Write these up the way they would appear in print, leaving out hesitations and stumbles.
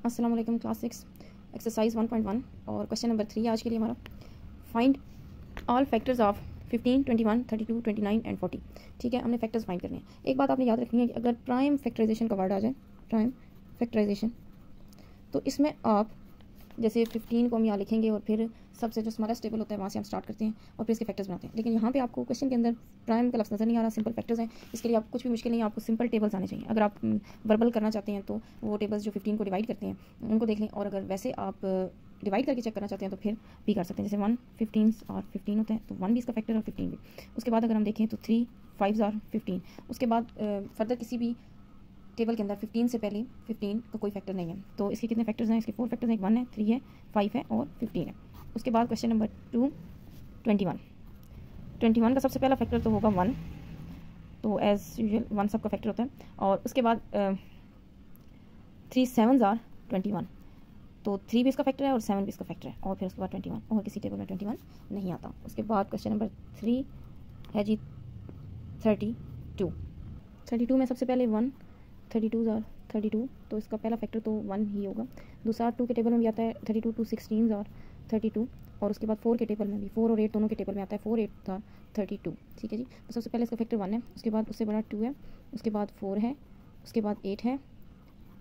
अस्सलाम वालेकुम। Class 6 exercise 1.1 और क्वेश्चन नंबर 3 आज के लिए हमारा। Find all factors of 15, 21, 32, 29 and 40। ठीक है, हमने फैक्टर्स फाइंड करने हैं। एक बात आपने याद रखनी है कि अगर प्राइम फैक्टराइजेशन का वर्ड आ जाए, प्राइम फैक्टराइजेशन, तो इसमें आप जैसे 15 को हम यहाँ लिखेंगे और फिर सबसे जो स्मॉलेस्ट टेबल होता है वहाँ से हम स्टार्ट करते हैं और फिर इसके फैक्टर्स बनाते हैं। लेकिन यहाँ पे आपको क्वेश्चन के अंदर प्राइम का लफ्ज़ नज़र नहीं आ रहा, सिंपल फैक्टर्स हैं। इसके लिए आप कुछ भी मुश्किल नहीं है, आपको सिंपल टेबल्स आने चाहिए। अगर आप वर्बल करना चाहते हैं तो वो टेबल्स जो 15 को डिवाइड करते हैं उनको देख लें, और अगर वैसे आप डिवाइड करके चेक करना चाहते हैं तो फिर भी कर सकते हैं। जैसे 1 15 और 15 होते हैं तो 1 भी इसका फैक्टर और 15 भी। उसके बाद अगर हम देखें तो 3 5 और 15। उसके बाद फर्दर किसी भी टेबल के अंदर 15 से पहले 15 का कोई फैक्टर नहीं है। तो इसके कितने फैक्टर्स हैं? इसके 4 फैक्टर्स हैं, एक 1 है, 3 है, 5 है और 15 है। उसके बाद क्वेश्चन नंबर 2 21 का सबसे पहला फैक्टर तो होगा 1, तो एज़ यूजुअल 1 सबका फैक्टर होता है। और उसके बाद 3 7 आर 21, तो 3 भी इसका फैक्टर है और 7 भी इसका फैक्टर है। और फिर उसके बाद 21, और किसी टेबल में 21 नहीं आता। उसके बाद क्वेश्चन नंबर 3 है जी 32 में सबसे पहले 1, 32 आर 32, तो इसका पहला फैक्टर तो 1 ही होगा। दूसरा 2 के टेबल में भी आता है 32, 2 16 और 32, और उसके बाद 4 के टेबल में भी, 4 और 8 दोनों के टेबल में आता है 4 8 था 32। ठीक है जी, तो सबसे पहले इसका फैक्टर 1 है, उसके बाद उससे बड़ा 2 है, उसके बाद 4 है, उसके बाद 8 है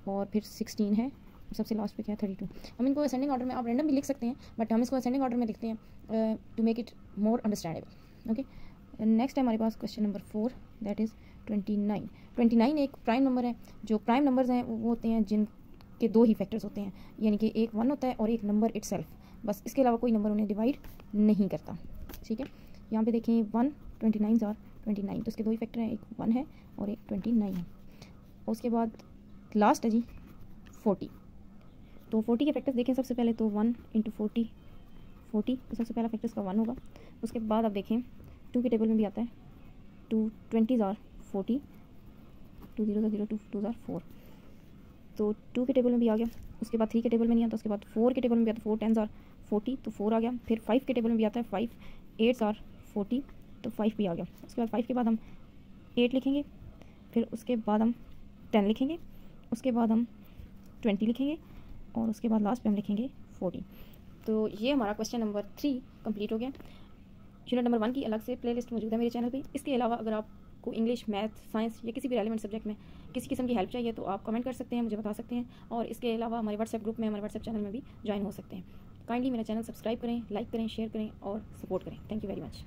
और फिर 16 है, सबसे लास्ट पे क्या है 32। हम इनको असेंडिंग ऑर्डर में, आप रैंडम भी लिख सकते हैं बट हम इसको असेंडिंग ऑर्डर में लिखते हैं to make it more understandable. Okay, next है हमारे पास क्वेश्चन नंबर 4, दैट इज़ 29 एक प्राइम नंबर है। जो प्राइम नंबर्स हैं वो होते हैं जिनके 2 ही फैक्टर्स होते हैं, यानी कि एक 1 होता है और एक नंबर इटसेल्फ, बस इसके अलावा कोई नंबर उन्हें डिवाइड नहीं करता। ठीक है, यहाँ पे देखें 1 29 और 29, तो इसके 2 ही फैक्टर हैं, एक 1 है और एक 29 है। उसके बाद लास्ट है जी 40, तो 40 के फैक्टर्स देखें। सबसे पहले तो 1 × 40, तो सबसे पहला फैक्टर इसका 1 होगा। उसके बाद आप देखें 2 के टेबल में भी आता है 2 20 और 40, 2 0 0 2 2 4, तो 2 के टेबल में भी आ गया। उसके बाद 3 के टेबल में नहीं आता। उसके बाद 4 के टेबल में भी आता है 4 10 और 40, तो 4 आ गया। फिर 5 के टेबल में भी आता है 5 8 और 40, तो 5 भी आ गया। उसके बाद 5 के बाद हम 8 लिखेंगे, फिर उसके बाद हम 10 लिखेंगे, उसके बाद हम 20 लिखेंगे और उसके बाद लास्ट पे हम लिखेंगे 40। तो ये हमारा क्वेश्चन नंबर 3 कंप्लीट हो गया। यूनिट नंबर 1 की अलग से प्लेलिस्ट मौजूद है मेरे चैनल पे। इसके अलावा अगर आपको इंग्लिश, मैथ, साइंस या किसी भी रेलेवेंट सब्जेक्ट में किसी किस्म की हेल्प चाहिए तो आप कमेंट कर सकते हैं, मुझे बता सकते हैं। और इसके अलावा हमारे व्हाट्सएप ग्रुप में, हमारे व्हाट्सएप चैनल में भी ज्वाइन हो सकते हैं। काइंडली मेरा चैनल सब्सक्राइब करें, लाइक करें, शेयर करें और सपोर्ट करें। Thank you very much.